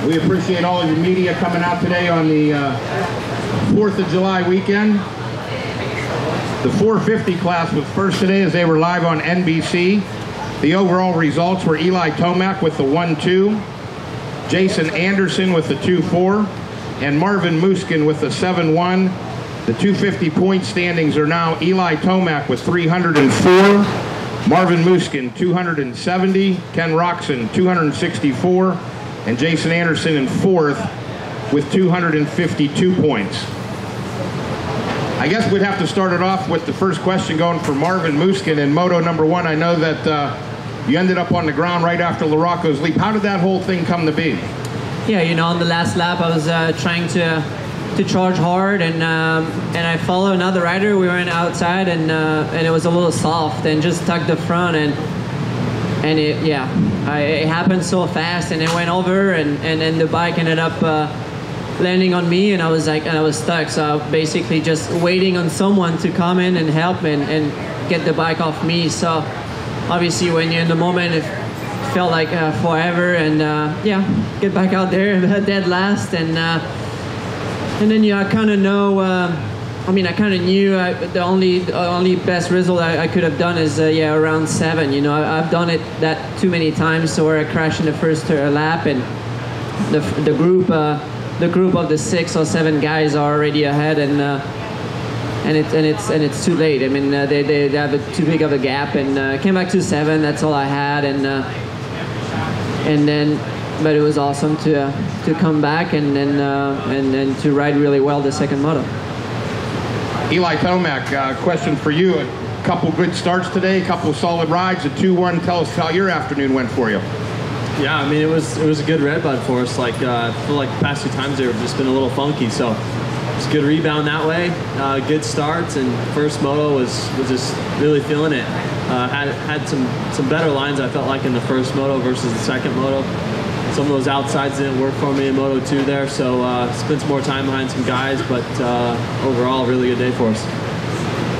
We appreciate all of your media coming out today on the 4th of July weekend. The 450 class was first today as they were live on NBC. The overall results were Eli Tomac with the 1-2, Jason Anderson with the 2-4, and Marvin Musquin with the 7-1. The 250 point standings are now Eli Tomac with 304, Marvin Musquin 270, Ken Roxon 264, and Jason Anderson in 4th with 252 points. I guess we'd have to start it off with the first question going for Marvin Musquin in Moto number 1. I know that you ended up on the ground right after LaRocco's leap. How did that whole thing come to be? Yeah, you know, on the last lap I was trying to charge hard, and I followed another rider. We went outside, and it was a little soft, and just tucked the front, and it happened so fast, and it went over, and then the bike ended up landing on me, and I was stuck. So basically just waiting on someone to come in and help and get the bike off me. So obviously when you're in the moment, it felt like forever, and get back out there dead last, and then I kind of know. I kind of knew the only best result I could have done is around 7. You know, I've done it that too many times, so where I crashed in the first lap, and the group of the 6 or 7 guys are already ahead, and it's too late. I mean, they have too big of a gap, and came back to 7. That's all I had, and then. But it was awesome to come back and to ride really well the second moto. Eli Tomac, question for you. A couple good starts today, a couple solid rides, a 2-1. Tell us how your afternoon went for you. Yeah, I mean, it was a good RedBud for us. Like I feel like the past 2 times they've just been a little funky, so it's a good rebound that way. Good starts, and first moto was just really feeling it. Had some better lines I felt like in the first moto versus the second moto. Some of those outsides didn't work for me in Moto 2 there, so spent some more time behind some guys, but overall, really good day for us.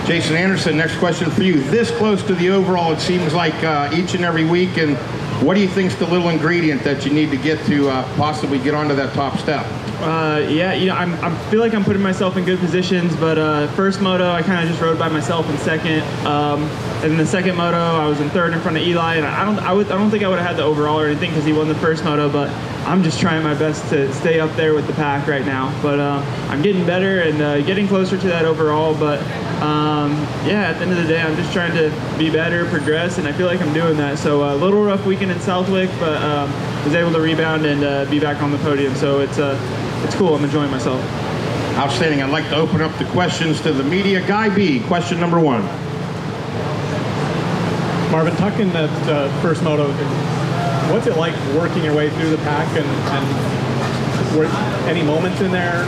Jason Anderson, next question for you. This close to the overall, it seems like each and every week, and what do you think's the little ingredient that you need to get to possibly get onto that top step? I feel like I'm putting myself in good positions, but first moto I kind of just rode by myself in second, and in the second moto I was in 3rd in front of Eli, and I don't think I would have had the overall or anything because he won the first moto, but I'm just trying my best to stay up there with the pack right now. But I'm getting better and getting closer to that overall, but at the end of the day I'm just trying to be better, progress, and I feel like I'm doing that. So a little rough weekend in Southwick, but was able to rebound and be back on the podium, so it's cool. I'm enjoying myself. Outstanding. I'd like to open up the questions to the media. Guy B, question number 1. Marvin, talking that first moto, what's it like working your way through the pack, and were any moments in there?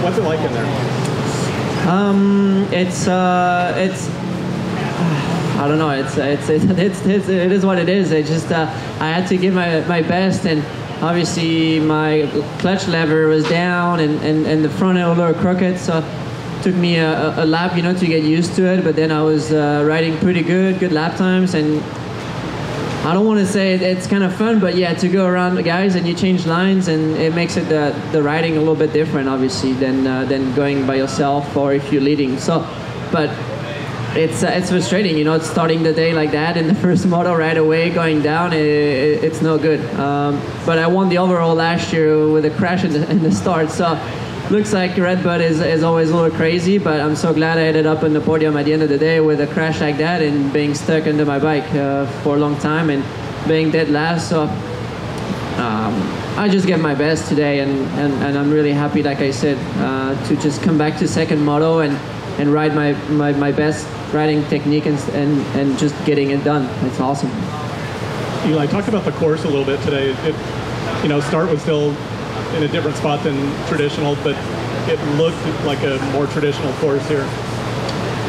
What's it like in there? It's I don't know. It is what it is. I just I had to give my best, and obviously my clutch lever was down, and the front end a little crooked, so it took me a lap, to get used to it. But then I was riding pretty good lap times, and I don't want to say it's kind of fun, but yeah, to go around the guys and you change lines, and it makes it the riding a little bit different, obviously, than going by yourself or if you're leading. So, but it's frustrating, it's starting the day like that in the first moto right away, going down. It's no good. But I won the overall last year with a crash in the start, so looks like RedBud is always a little crazy, but I'm so glad I ended up on the podium at the end of the day with a crash like that and being stuck under my bike for a long time and being dead last. So I just gave my best today, and I'm really happy, like I said, to just come back to second moto and ride my best riding technique and just getting it done. It's awesome. Eli, talk about the course a little bit today. Start was still in a different spot than traditional, but it looked like a more traditional course here.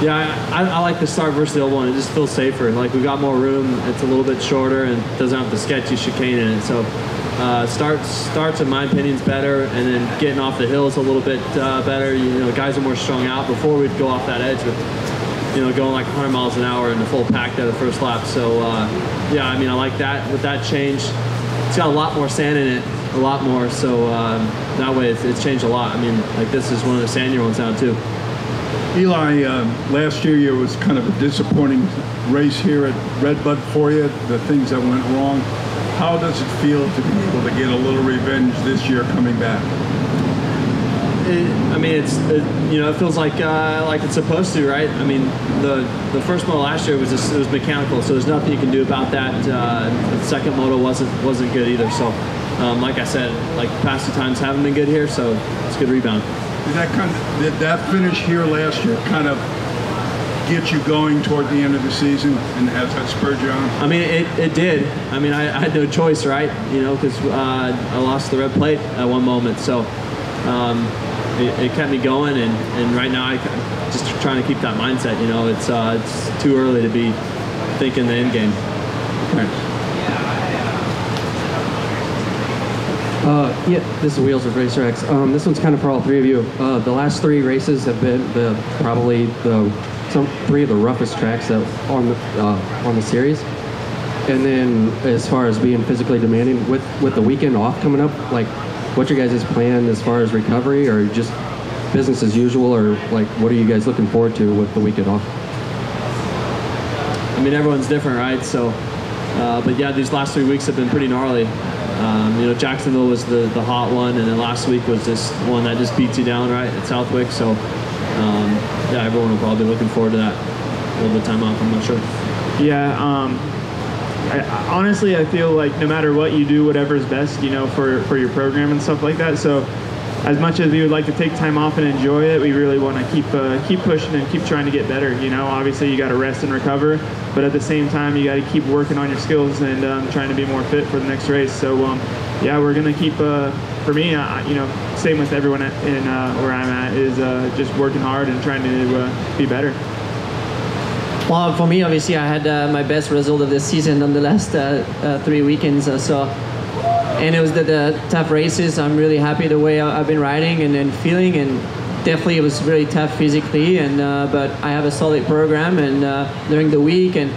Yeah, I like the start versus the old one. It just feels safer. Like, we got more room. It's a little bit shorter and doesn't have the sketchy chicane in it. So starts in my opinion is better, and then getting off the hill is a little bit better. Guys are more strung out. Before we'd go off that edge with going like 100 miles an hour in the full pack at the first lap. So I like that. With that change, it's got a lot more sand in it. a lot more. So that way it's changed a lot. I mean, like this is one of the sandier ones now too. Eli, last year was kind of a disappointing race here at RedBud for you, the things that went wrong. How does it feel to be able to get a little revenge this year coming back? I mean, it feels like it's supposed to, right? I mean, the first moto last year was it was mechanical, so there's nothing you can do about that. The second moto wasn't good either. So, like I said, like past two times haven't been good here, so it's a good rebound. Did that finish here last year kind of get you going toward the end of the season, and has that spurred you on? I mean, it did. I mean, I had no choice, right? You know, because I lost the red plate at one moment, so. It kept me going, and right now I just trying to keep that mindset. You know, it's too early to be thinking the end game. Yeah, this is Wheels of Racer X. This one's kind of for all three of you. The last three races have been probably three of the roughest tracks on the series. And then as far as being physically demanding, with the weekend off coming up, like, what's your guys' plan as far as recovery, or just business as usual, or like what are you guys looking forward to with the weekend off? I mean, everyone's different, right? So, but yeah, these last 3 weeks have been pretty gnarly. You know, Jacksonville was the hot one, and then last week was just one that just beats you down, right, at Southwick. So, yeah, everyone will probably be looking forward to that. A little bit of time off, I'm not sure. Yeah, honestly, I feel like no matter what you do, whatever's best, you know, for your program and stuff like that. So as much as we would like to take time off and enjoy it, we really want to keep pushing and keep trying to get better. You know, obviously you got to rest and recover, but at the same time you got to keep working on your skills and trying to be more fit for the next race. So yeah, we're gonna keep. For me, you know, same with everyone in where I'm at, is just working hard and trying to be better. Well, for me, obviously, I had my best result of this season on the last 3 weekends. And it was the tough races. I'm really happy the way I've been riding and feeling, and definitely it was really tough physically. And but I have a solid program, and during the week, and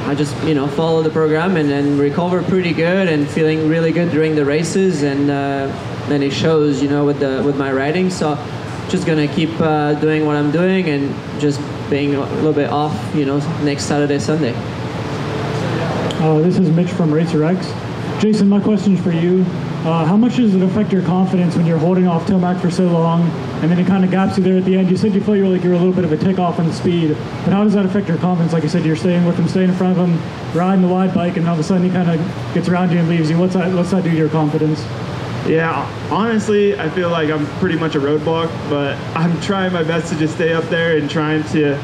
I just follow the program and recover pretty good and feeling really good during the races, and then it shows, with my riding. So just gonna keep doing what I'm doing and just being a little bit off, next Saturday, Sunday. This is Mitch from Racer X. Jason, my question is for you. How much does it affect your confidence when you're holding off Tomac for so long, and then it kind of gaps you there at the end? You said you felt like you're a little bit of a tick off on the speed, but how does that affect your confidence? Like you said, you're staying with him, staying in front of him, riding the wide bike, and all of a sudden he kind of gets around you and leaves you. What's that do to your confidence? Yeah, honestly, I feel like I'm pretty much a roadblock, but I'm trying my best to just stay up there and trying to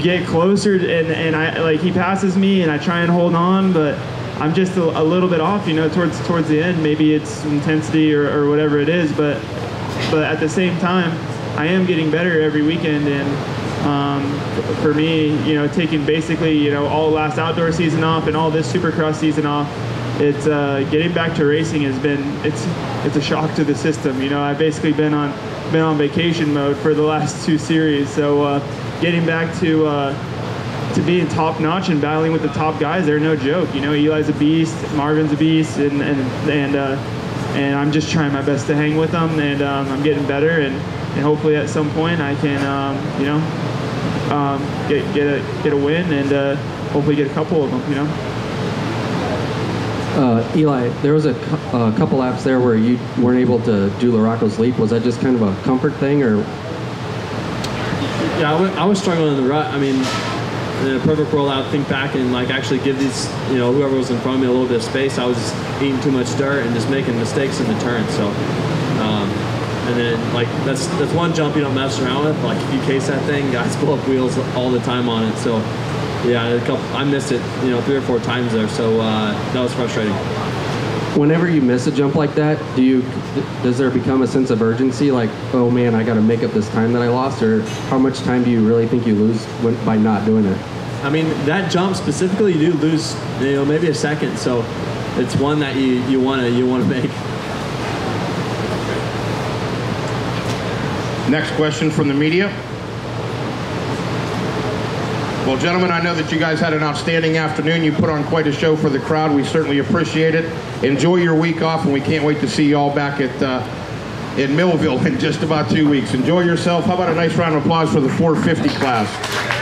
get closer. And I like, he passes me, and I try and hold on, but I'm just a little bit off, towards the end. Maybe it's intensity or whatever it is, but at the same time, I am getting better every weekend. And for me, taking basically all last outdoor season off and all this Supercross season off, it's getting back to racing has been it's a shock to the system. I've basically been on vacation mode for the last 2 series, so getting back to being top notch and battling with the top guys, they're no joke. Eli's a beast, Marvin's a beast, and I'm just trying my best to hang with them, and I'm getting better, and hopefully at some point I can get a win, and hopefully get a couple of them. Eli, there was a couple laps there where you weren't able to do Larocco's leap. Was that just kind of a comfort thing, or? Yeah, I was struggling in the rut. I mean, in a perfect world, I would think back and actually give these, whoever was in front of me a little bit of space. I was just eating too much dirt and just making mistakes in the turn. So, and then that's one jump you don't mess around with. Like if you case that thing, guys pull up wheels all the time on it. So. Yeah, I missed it, 3 or 4 times there, so that was frustrating. Whenever you miss a jump like that, does there become a sense of urgency, like, oh man, I got to make up this time that I lost, or how much time do you really think you lose by not doing it? I mean, that jump specifically, you do lose, maybe a second, so it's one that you want to make. Next question from the media. Well, gentlemen, I know that you guys had an outstanding afternoon. You put on quite a show for the crowd. We certainly appreciate it. Enjoy your week off, and we can't wait to see you all back at in Millville in just about 2 weeks. Enjoy yourself. How about a nice round of applause for the 450 class?